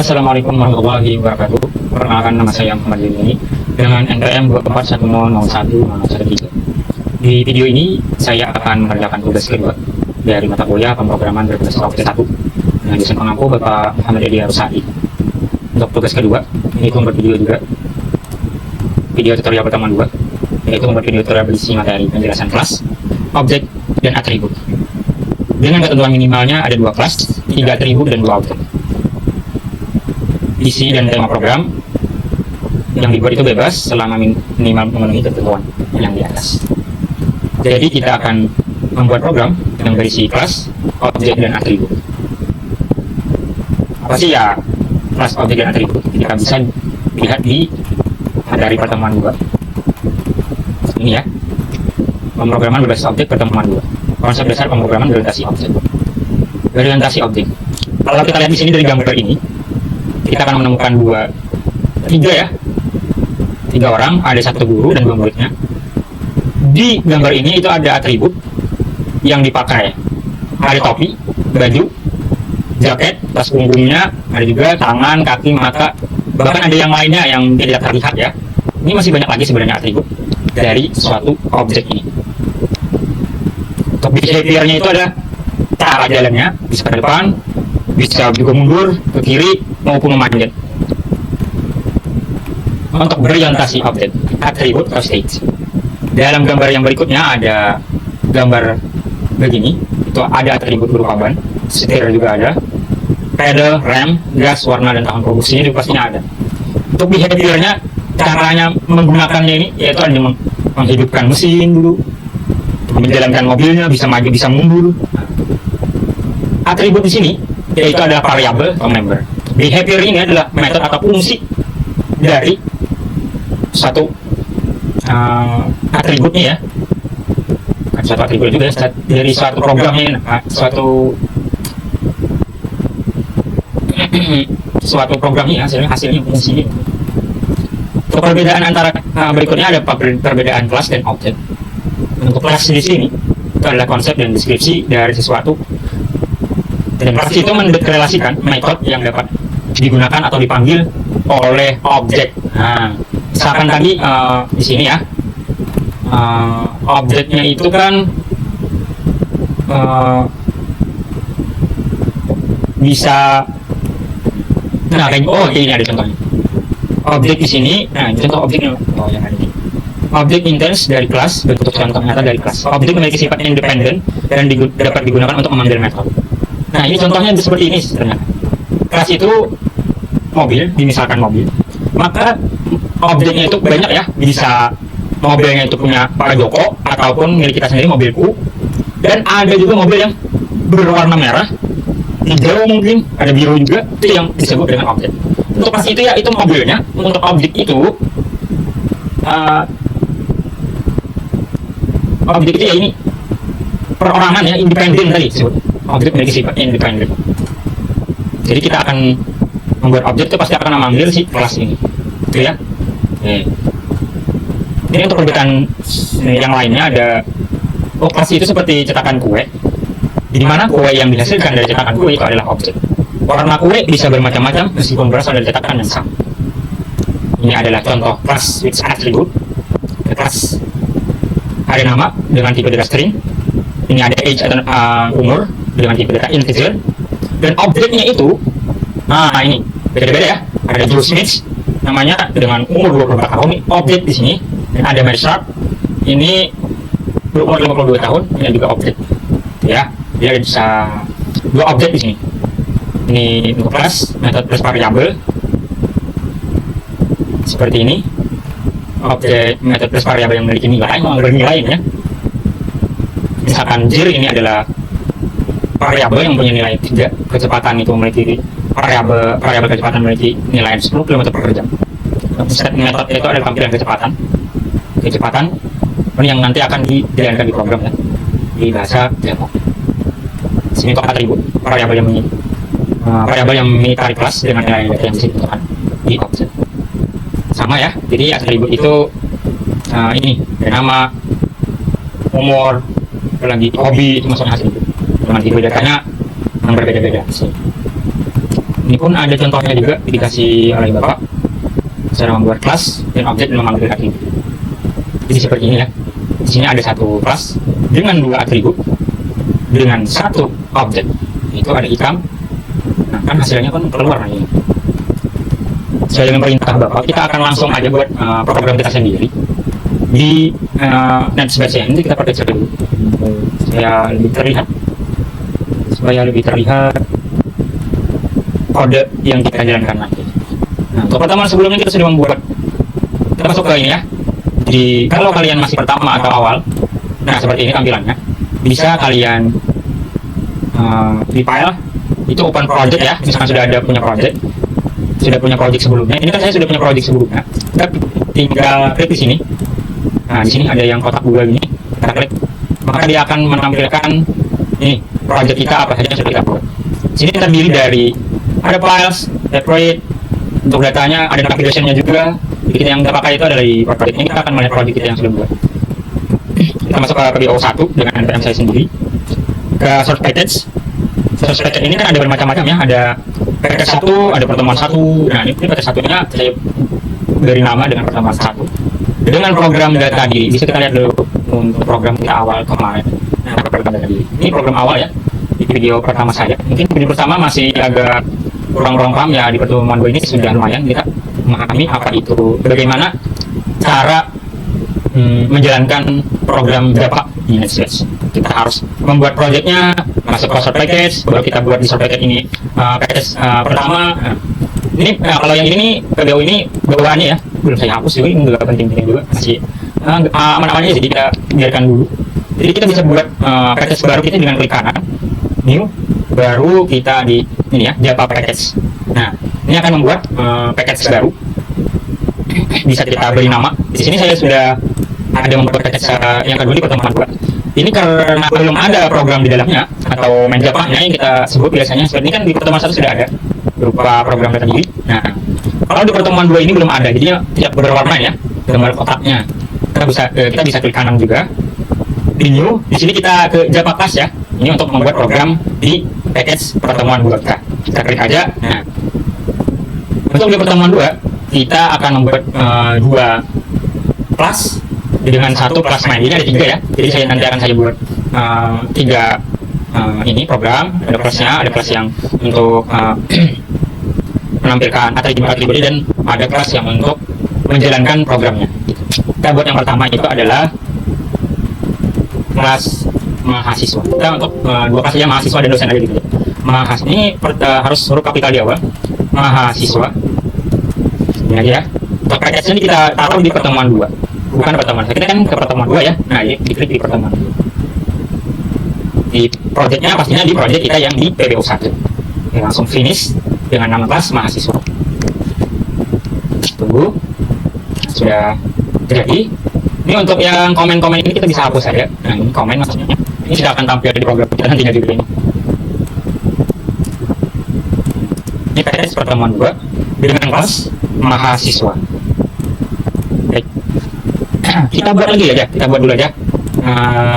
Assalamualaikum warahmatullahi wabarakatuh. Perkenalkan, nama saya Muhammad Yuni dengan NPM 241001013. Di video ini saya akan mengerjakan tugas kedua dari mata kuliah pemrograman berbasis Objek 1 dengan dosen pengampu Bapak Muhammad Edi Rusadi. Untuk tugas kedua, ini membuat video juga, video tutorial pertemuan 2, yaitu membuat video tutorial berisi materi penjelasan kelas, objek, dan atribut. Dengan ketentuan minimalnya ada 2 kelas, 3 atribut, dan 2 objek. Isi dan tema program yang dibuat itu bebas selama minimal memenuhi ketentuan yang di atas. Jadi kita akan membuat program yang berisi kelas, objek, dan atribut. Apa sih ya kelas, objek, dan atribut? Kita bisa lihat di materi pertemuan 2. Ini ya, pemrograman berbasis objek pertemuan 2. Konsep dasar pemrograman berorientasi objek. Berorientasi objek. Kalau kita lihat di sini dari gambar ini, kita akan menemukan 3 orang, ada 1 guru dan 2 muridnya. Di gambar ini itu ada atribut yang dipakai, ada topi, baju, jaket, tas punggungnya, ada juga tangan, kaki, mata, bahkan ada yang lainnya yang tidak terlihat ya. Ini masih banyak lagi sebenarnya atribut dari suatu objek ini. Untuk behavior-nya itu ada cara jalannya, bisa ke depan, bisa juga mundur, ke kiri, maupun memanjat. Untuk berorientasi objek, atribut atau stage. Dalam gambar yang berikutnya ada gambar begini, itu ada atribut berupa ban, setir juga ada, pedal, rem, gas, warna, dan tahun produksinya juga pastinya ada. Untuk behaviornya, caranya menggunakannya ini yaitu ada menghidupkan mesin dulu, menjalankan mobilnya, bisa maju, bisa mundur. Atribut di sini yaitu adalah variabel atau member. Behavior ini adalah metode atau fungsi dari suatu atributnya ya. Bukan suatu atribut juga, dari suatu programnya, suatu programnya ya, hasilnya fungsinya. Untuk perbedaan antara berikutnya ada perbedaan kelas dan objek. Untuk kelas di sini itu adalah konsep dan deskripsi dari sesuatu, dan kelas itu mendeklarasikan metode yang dapat digunakan atau dipanggil oleh objek. Nah, misalkan tadi di sini ya, objeknya itu kan bisa, nah kayak ini ada contohnya. Objek di sini, nah contoh objeknya, yang ada ini. Objek intens dari kelas, bentuk contoh nyata dari kelas. Objek memiliki sifat independen dan dapat digunakan untuk memanggil metode. Nah, ini contohnya seperti ini ternyata. Kelas itu mobil, misalkan mobil. Maka objeknya itu banyak ya, bisa mobilnya itu punya Pak Joko ataupun milik kita sendiri, mobilku. Dan ada juga mobil yang berwarna merah, hijau mungkin, ada biru juga, itu yang disebut dengan objek. Untuk kelas itu ya, itu mobilnya. Untuk objek itu, objek itu ya ini perorangan ya, independen tadi disebut. Objek memiliki sifat independen. Jadi kita akan membuat objek itu pasti akan memanggil si kelas ini, gitu ya. Ini untuk perbedaan yang lainnya ada, kelas itu seperti cetakan kue, di mana kue yang dihasilkan dari cetakan kue itu adalah objek. Warna kue bisa bermacam-macam meskipun berasal dari cetakan yang sama. Ini adalah contoh kelas with attribute. Kelas ada nama dengan tipe data string. Ini ada age atau umur dengan tipe data integer. Dan objeknya itu, nah ini beda-beda ya. Ada Joe Smith namanya dengan umur 24 tahun. Ini objek di sini. Dan ada Mary Sharp, ini berumur 52 tahun. Ini juga objek. Ya, dia bisa 2 objek di sini. Ini untuk kelas, metode plus variabel. Seperti ini. Objek metode plus variabel yang memiliki nilai, bernilai ya. Misalkan jir ini adalah variabel yang punya nilai 3, kecepatan itu memiliki variabel kecepatan memiliki nilai 10 km per jam. Set metode itu adalah tampilan kecepatan yang nanti akan dijalankan di program ya, di bahasa Java. Sini untuk atribut variabel yang memiliki kelas dengan nilai data yang disebutkan di objek. Sama ya, jadi atribut itu ini nama, umur, lagi hobi, itu masuknya hasil dengan tipe datanya yang berbeda-beda. Ini pun ada contohnya juga dikasih oleh Bapak cara membuat kelas dan objek dan memanggil atribut. Jadi seperti ini ya. Di sini ada satu kelas dengan 2 atribut dengan 1 objek. Itu ada hitam. Nah, kan hasilnya kan keluar nih. Saya dengan perintah Bapak, kita akan langsung aja buat program kita sendiri di NetSpace. Ini kita pakai dulu supaya lebih terlihat kode yang kita jalankan nanti. Nah, untuk pertemuan sebelumnya kita sudah membuat. Kita masuk ke ini ya. Jadi kalau kalian masih pertama atau awal, nah seperti ini tampilannya. Bisa kalian di file itu open project ya. Misalkan sudah punya project sebelumnya. Ini kan saya sudah punya project sebelumnya. Kita tinggal klik di sini. Nah, di sini ada yang kotak 2 ini. Kita klik, maka dia akan menampilkan ini project kita apa saja yang sudah kita buat. Di sini terdiri dari ada files, separate, untuk datanya ada navigation-nya juga. Jadi kita yang kita pakai itu adalah di project ini. Kita akan melihat project kita yang sudah buat. Kita masuk ke PBO 1 dengan npm saya sendiri. Ke source package. Source package ini kan ada bermacam-macam ya. Ada package 1, ada pertemuan 1. Nah, ini package 1-nya saya beri nama dengan pertemuan 1. Dengan program data diri. Bisa kita lihat dulu untuk program kita awal kemarin. Nah, program data diri. Ini program awal ya. Di video pertama saya. Mungkin video pertama masih agak kurang paham ya. Di pertemuan 2 ini sudah lumayan kita memahami apa itu, bagaimana cara menjalankan program Java di NetSpace. Kita harus membuat projectnya, masuk ke source package, baru kita buat di source package ini package pertama. Ini kalau yang ini PBO ini bawaannya ya, belum saya hapus juga, ini nggak penting-penting juga, masih aman-aman aja, jadi kita biarkan dulu. Jadi kita bisa buat package baru kita dengan klik kanan, new, baru kita di ini ya, Java package. Nah, ini akan membuat package baru. Bisa kita beri nama. Di sini saya sudah ada membuat package yang kedua di pertemuan 2. Ini karena belum ada program di dalamnya atau main Java-nya yang kita sebut biasanya seperti ini kan di pertemuan 1 sudah ada berupa program data diri. Nah, kalau di pertemuan 2 ini belum ada, jadi tidak berwarna ya, gambar kotaknya. Kita bisa klik kanan juga. Di new, di sini kita ke Java class ya. Ini untuk membuat program di package pertemuan 2 kita. Kita klik aja. Nah, untuk di pertemuan 2 kita akan membuat 2 kelas dengan 1 kelas main. Ini ada 3 ya. Jadi nanti akan saya buat 3 ini program. Ada kelasnya, ada kelas yang untuk menampilkan atribut dan ada kelas yang untuk menjalankan programnya. Kita buat yang pertama itu adalah kelas mahasiswa. Kita untuk 2 kelas saja, mahasiswa dan dosen aja gitu. Mahasiswa ini harus huruf kapital di awal. Mahasiswa. Ini aja ya. Untuk package ini kita taruh di pertemuan 2. Bukan pertemuan. Kita kan ke pertemuan 2 ya. Nah, ini diklik di pertemuan 2. Di projectnya pastinya di project kita yang di PBO 1. Oke, langsung finish dengan nama kelas mahasiswa. Tunggu. Sudah jadi. Ini untuk yang komen-komen ini kita bisa hapus saja. Nah, ini komen maksudnya. Ini sudah akan tampil di program kita nantinya juga ini. Ini package pertemuan 2 dengan kelas mahasiswa. Baik. Kita buat lagi aja, kita buat dulu aja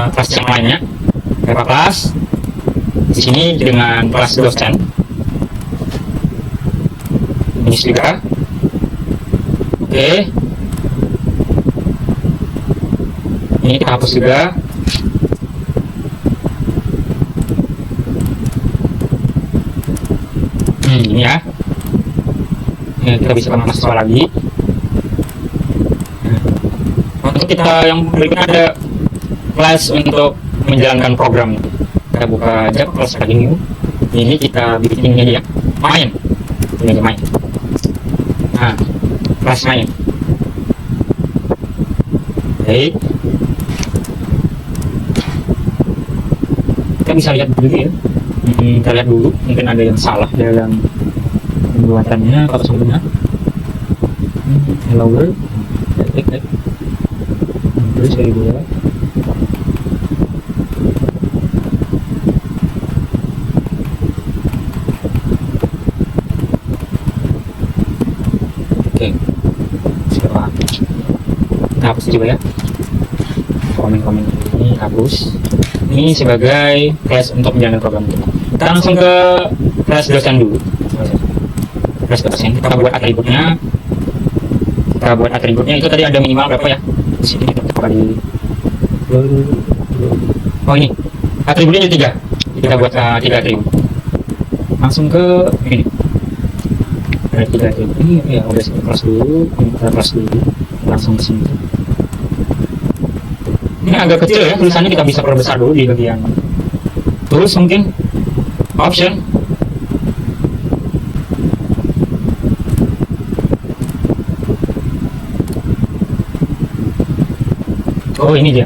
kelas yang lainnya. Berapa kelas? Di sini dengan kelas dosen. Ini juga. Oke. Ini kita hapus juga. Ini ya. Ini kita bisa ke mahasiswa lagi. Untuk kita yang berikutnya ada kelas untuk menjalankan program. Kita buka aja kelas lagi new. Ini kita bikin ini aja ya. Main. Ini aja main. Nah, kelas main. Baik. Kita bisa lihat dulu ya. Kita lihat dulu, mungkin ada yang salah dalam pembuatannya atau sebelumnya. Hello world. Terus saya buat. Oke. Sekarang kita hapus juga ya. Komen-komen ini hapus. Ini sebagai kelas untuk menjalankan program kita. Kita langsung ke kelas dosen dulu. plus dosen. Kita buat atributnya itu tadi ada minimal berapa ya? Di sini kita coba di ini atributnya ada 3. Kita buat 3 atribut. Langsung ke ini. Ada 3 atribut. Ini ya udah kelas dulu, kita kelas dulu. Langsung ke sini. Ini agak kecil ya tulisannya, kita bisa perbesar dulu di bagian tools mungkin option. Oh ini dia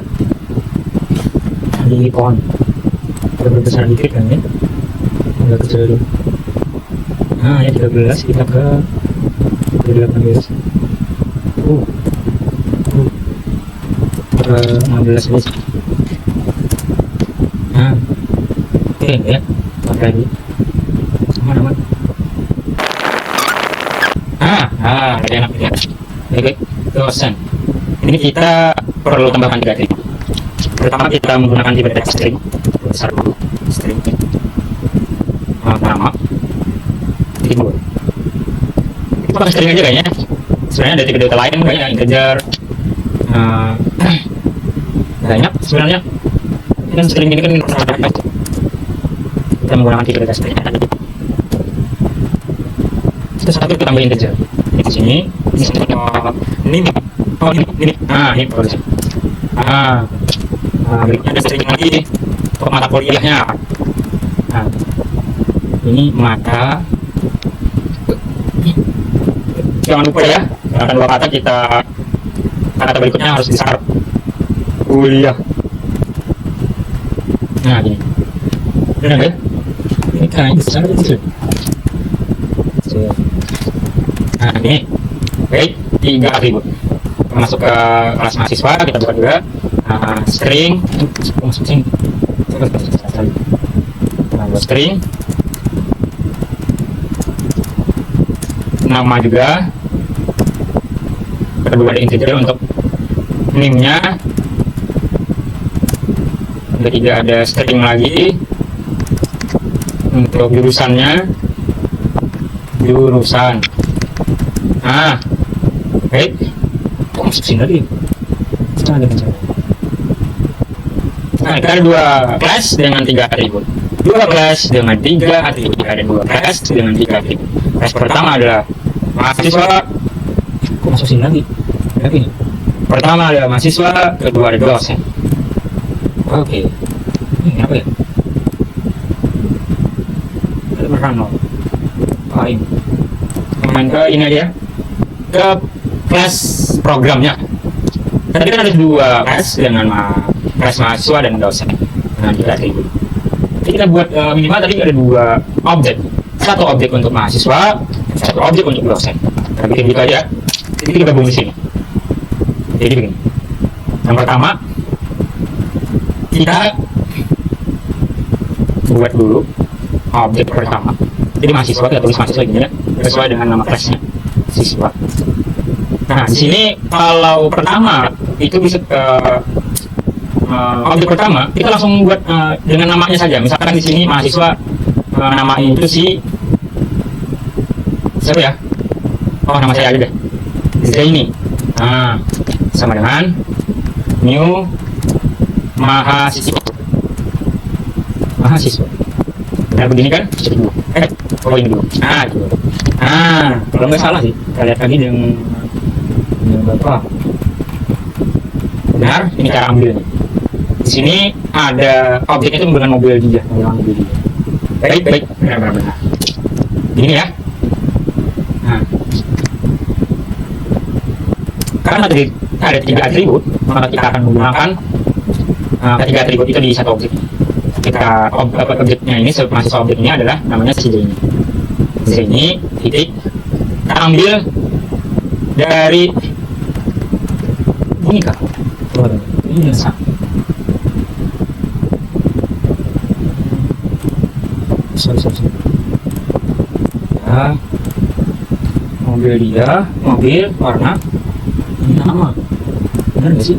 di font kita berbesar dikit kan ya, agak kecil dulu. Nah ya 13 kita ke 18 ke 16 ini. Nah oke ya, lagi aman. Ada enak ya. Oke, dosen. Ini kita perlu tambahkan 3 atribut. Pertama kita menggunakan tipe text string, besar dulu string nama tipe. Itu pakai string aja kayaknya. Sebenarnya ada tipe data lain kayaknya, integer banyak sebenarnya. Dan string ini kan kita menggunakan tipe data string. Terus satu kita tambah integer di sini. Ini ini produksi. Berikutnya ada string lagi untuk mata kuliahnya. Ini mata. Jangan lupa ya, akan 2 kata kata berikutnya harus besar. Kuliah. Nah gini. Benar ya? Ini kan besar itu. Nah ini. Baik, 3 atribut. Masuk ke kelas mahasiswa, kita buat juga string string nama juga. Kedua ada integer untuk name-nya. Ketiga ada string lagi untuk jurusannya, jurusan. Baik, masuk sini lagi. Nah, kita ada 2 kelas dengan 3 atribut. 2 kelas dengan 3 atribut. Ada 2 kelas dengan 3 atribut. Kelas pertama adalah mahasiswa. Kok masuk sini lagi? Berarti pertama ada mahasiswa, kedua ada dosen. Oke. Ini apa ya? Ada berano. Ini. Main ke ini aja. Ke kelas programnya. Tadi kan ada 2 kelas dengan kelas mahasiswa dan dosen dengan 3 atribut. Jadi kita buat minimal tadi ada 2 objek. 1 objek untuk mahasiswa, 1 objek untuk dosen. Kita bikin gitu aja. Jadi kita gabung di sini. Jadi begini. Yang pertama kita buat dulu objek pertama. Jadi mahasiswa, kita tulis mahasiswa gini ya, sesuai dengan nama kelasnya, siswa. Nah, di sini kalau pertama itu bisa objek pertama kita langsung buat dengan namanya saja. Misalkan di sini mahasiswa namanya itu si siapa ya? Oh, nama saya aja deh. Zaini. Sama dengan new mahasiswa. Nah, begini kan? Oh ini dulu. Gitu. Kalau nggak salah sih, kita lihat lagi dengan Bapak. Benar, ini cara ambilnya. Di sini ada objek itu dengan mobil dia, Baik, benar. Ini ya. Karena tadi ada 3 atribut, maka kita akan menggunakan 3 atribut itu di satu objek. Kita objeknya ini, mahasiswa objek ini adalah namanya si Zaini. Zaini titik kita ambil dari ini kah? Ini sama. Sorry. Ya, mobil warna ini nama. Benar nggak sih?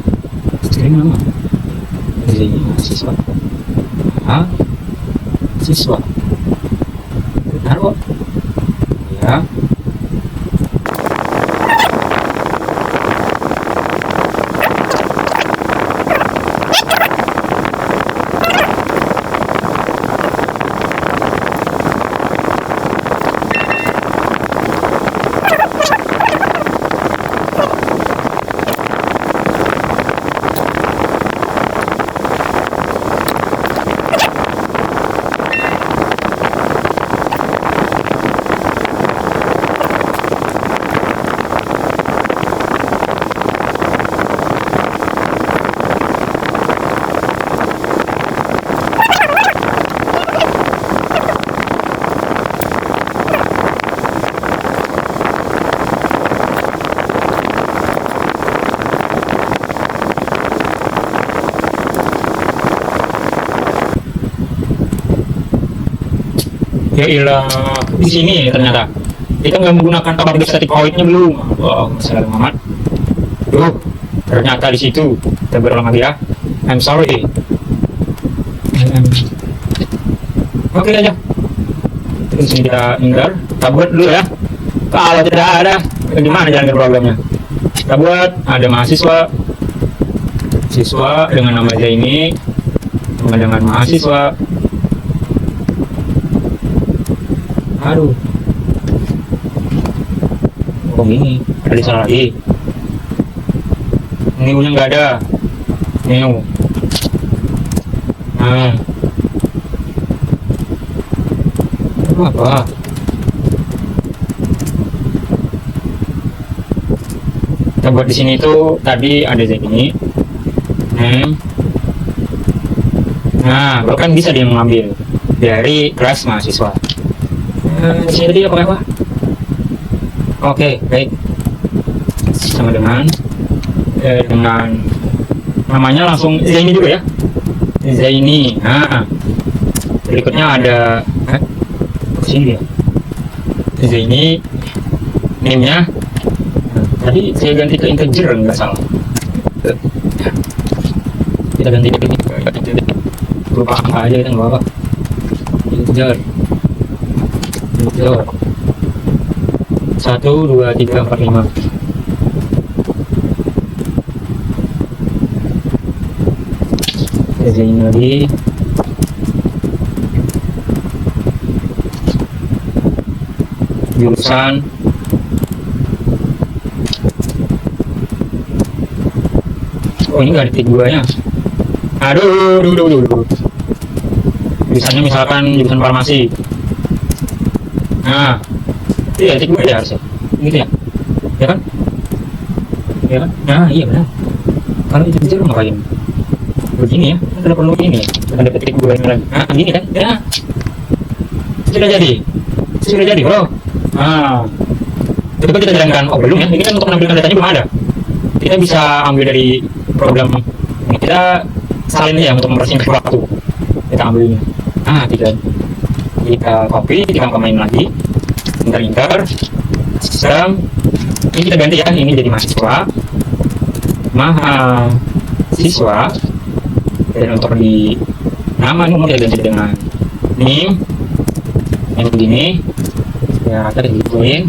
String nama. Zaini mahasiswa. Siswa. Benar kok. Ya. Ya ilah, di sini ternyata kita nggak menggunakan update static void-nya belum. Wow, masalah Muhammad. Tuh, ternyata di situ. Kita berulang lagi ya. I'm sorry. Oke aja. Terus kita tinggal, kita buat dulu ya. Kalau tidak ada, gimana jalan programnya? Kita buat ada siswa dengan nama Zaini, dengan mahasiswa. Aduh. Oh ini, ada salah lagi. New-nya nggak ada. New. Nah. Apa? Kita buat di sini itu tadi ada Zaini. Nah, baru kan bisa dia mengambil dari kelas mahasiswa. Jadi apa? Oke, baik. Sama dengan namanya langsung Zaini juga ya. Zaini. Nah, berikutnya ada sini ya. Zaini, name-nya. Tadi saya ganti ke integer nggak salah. Kita ganti ke berupa angka aja, kita nggak apa-apa. Integer 1, 2, 3, 4, 5. Zaini lagi. Jurusan oh ini nggak ada titik 2 nya. Aduh. Jurusannya misalkan jurusan farmasi. Nah iya titik 2 ya harusnya gitu ya. Ya kan? Nah iya benar. Kalau itu bisa ngapain begini ya, kita perlu ini ada titik 2 nya lagi. Nah gini kan ya, sudah jadi bro. Nah, coba kita jalankan. Oh belum ya, ini kan untuk menampilkan datanya belum ada. Kita bisa ambil dari program ini, kita salin ya untuk mempersingkat waktu. Kita ambil ini. Nah, kita copy, kita main lagi. Inter sistem. Ini kita ganti ya, ini jadi mahasiswa. Dan untuk di nama nomor kita ganti dengan name. Yang begini. Ya kita digituin,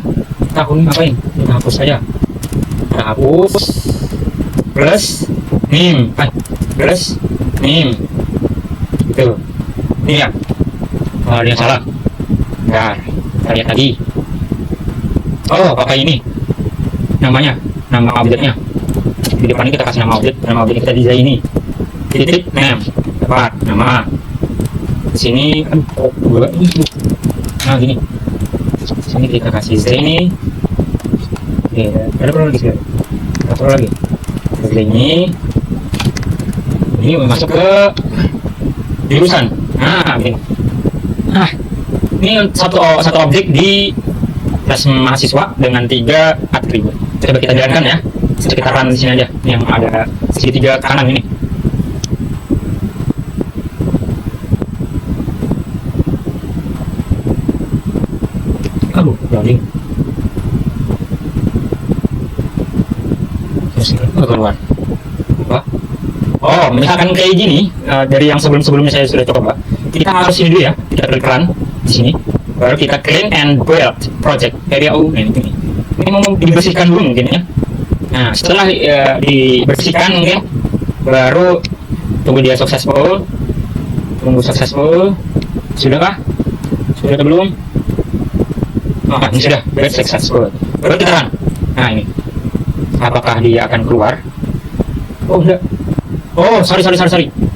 tahun ngapain? Kita hapus saja. Kita hapus plus name, gitu. Ini ya. Kalau ada yang salah, bentar, kita lihat lagi. Oh, pakai ini. Namanya, nama objeknya. Di depan ini kita kasih nama objek kita desain ini. Titik name, dapat nama. Di sini, nah gini. Sini kita kasih Zaini. Oke, ada perlu lagi Zaini. Ini masuk ke jurusan. Nah, begini. Nah, ini satu objek di kelas mahasiswa dengan 3 atribut. Coba kita jalankan ya. Sekitaran di sini aja, yang ada segitiga kanan ini. Loading. Keluar. Oh, misalkan kayak gini, dari yang sebelumnya saya sudah coba. Kita harus ini dulu ya, kita klik run di sini, baru kita clean and build project area U. Ini mau dibersihkan dulu mungkin ya. Nah, setelah dibersihkan mungkin, baru tunggu dia successful. Sudahkah? Sudah atau belum? Oh, ini sudah, very successful. Baru kita run. Nah ini, apakah dia akan keluar? Oh enggak. Oh sorry.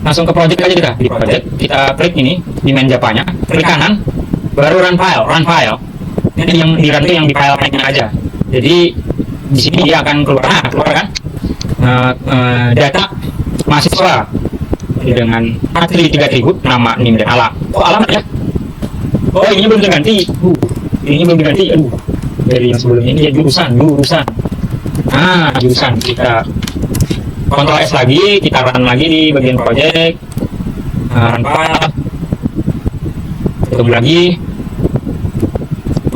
Langsung ke project aja kita. Di project kita klik ini di main Java-nya, klik kanan, baru run file. Ini yang di run itu yang di file nya aja. Jadi di sini dia akan keluar. Nah, keluar kan? Data mahasiswa dengan atribut nama NIM dan alamat. Oh alamat ya? Oh ini belum diganti. Aduh, dari yang sebelumnya ini ya jurusan. Nah, jurusan kita Ctrl S lagi, kita run lagi di bagian project, run file, tunggu lagi.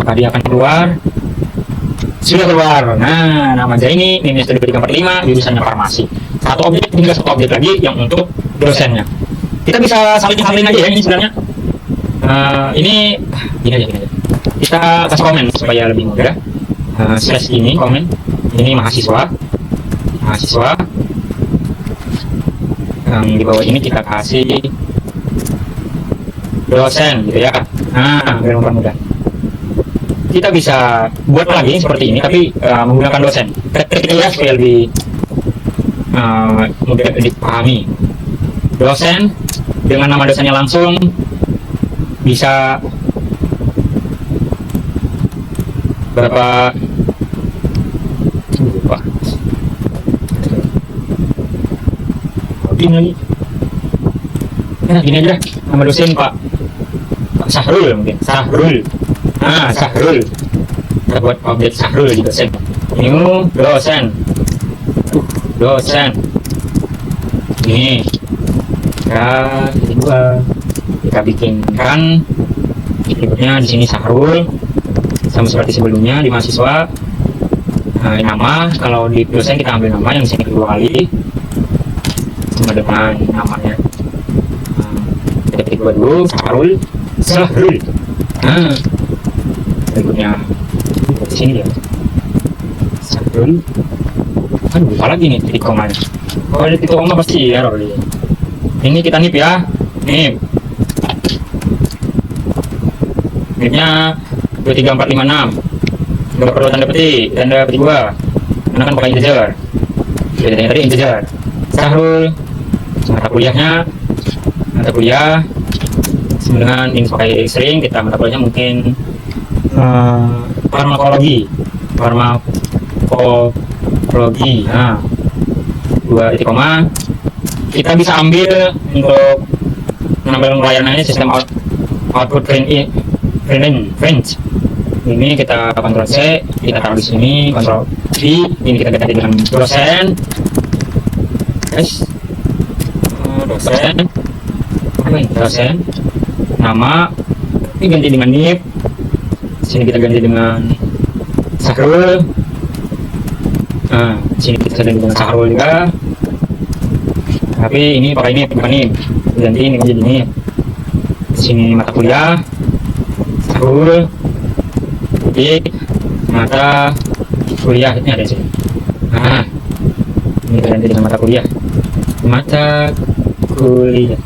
Apakah dia akan keluar? Sudah keluar. Nah, nama Zaini, NIM-nya studi pendidikan 45, jurusannya farmasi. Satu objek, tinggal satu objek lagi yang untuk dosennya. Kita bisa salin aja ya ini sebenarnya. Ini gini aja. Kita kasih komen supaya lebih mudah. Slash ini komen. Ini mahasiswa. Yang di bawah ini kita kasih dosen gitu ya. Nah, biar mudah. Kita bisa buat lagi seperti ini tapi menggunakan dosen. Ketik ya supaya lebih mudah dipahami. Dosen dengan nama dosennya langsung bisa berapa lupa. Ini lagi. Nah, gini aja nama dosen Pak Sahrul mungkin. Sahrul. Nah, Sahrul. Kita buat objek Sahrul di dosen. Ini dosen. Dosen. Ini. Kita bikinkan berikutnya di sini Sahrul sama seperti sebelumnya di mahasiswa. Nama kalau di dosen kita ambil nama yang di sini kedua kali sama dengan namanya. Kita ketik dulu Sahrul. Berikutnya di sini ya Sahrul. Kan lupa lagi nih titik komanya. Kalau ada titik koma pasti error dia. Ini kita nip ya, nip. Nipnya 23456. Nggak perlu tanda petik 2 karena kan pakai integer. Jadi tadi integer. Sahrul mata kuliah sama dengan ini pakai string. Kita mata kuliahnya mungkin farmakologi. Nah, 2 titik koma. Kita bisa ambil untuk menambah layanannya sistem output range. Ini kita Ctrl C, kita taruh di sini, Ctrl V. Ini kita ganti dengan dosen. Dosen. Nama. Ini ganti dengan NIP. Sini kita ganti dengan Sahrul. Sini kita ganti dengan Sahrul juga. Tapi ini pakai ini bukan ini. Ganti ini menjadi ini. Sini mata kuliah. Sahrul. Mata kuliah ini ada di sini. Nah, ini kita ganti dengan mata kuliah. Mata kuliah.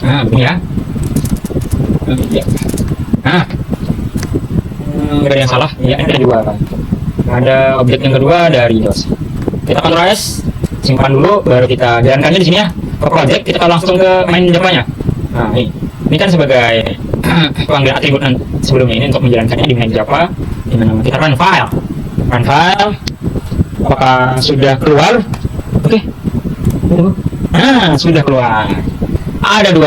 Nah, begini ya. Nah, nggak ada yang salah. Ya, ada dua. Ada objek yang kedua dari dosen. Kita Ctrl S, simpan dulu, baru kita jalankannya di sini ya. Ke project, kita langsung ke main Java-nya. Nah, ini kan sebagai panggilan atribut sebelumnya ini untuk menjalankannya di main Java. Dimana kita run file. Apakah sudah keluar? Oke. Nah, sudah keluar. Ada 2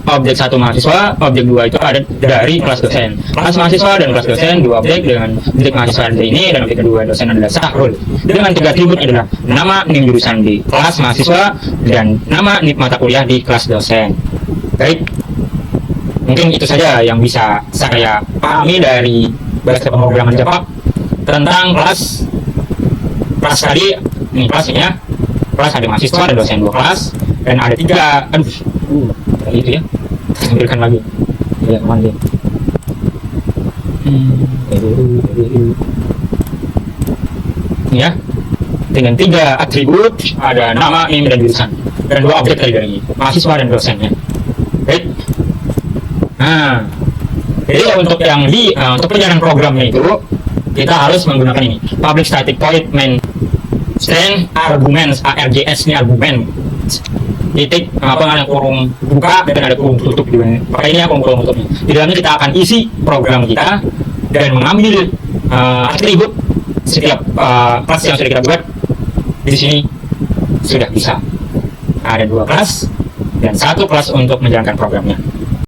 objek satu mahasiswa, objek 2 itu ada dari kelas dosen. Kelas mahasiswa dan kelas dosen 2 objek dengan objek mahasiswa ini dan objek kedua dosen adalah Sahrul. Dengan 3 atribut adalah nama NIM jurusan di kelas mahasiswa dan nama NIM mata kuliah di kelas dosen. Baik, mungkin itu saja yang bisa saya pahami dari bahasa pemrograman Java tentang kelas tadi. Ini kelas ini ya. Kelas ada mahasiswa, ada dosen 2 kelas dan ada 3. Itu ya. Tampilkan lagi. Ya, kemana dia? Ya. Dengan 3 atribut ada nama, NIM dan jurusan dan 2 objek dari mahasiswa dan dosennya. Baik. Nah, jadi untuk yang untuk perjalanan programnya itu kita harus menggunakan ini public static void main string arguments. ARGS ini argumen titik yang kurung buka dan ada kurung tutup juga. Pakai ini kurung tutupnya. Di dalamnya kita akan isi program kita dan mengambil atribut setiap kelas yang sudah kita buat. Di sini sudah bisa ada 2 kelas dan 1 kelas untuk menjalankan programnya.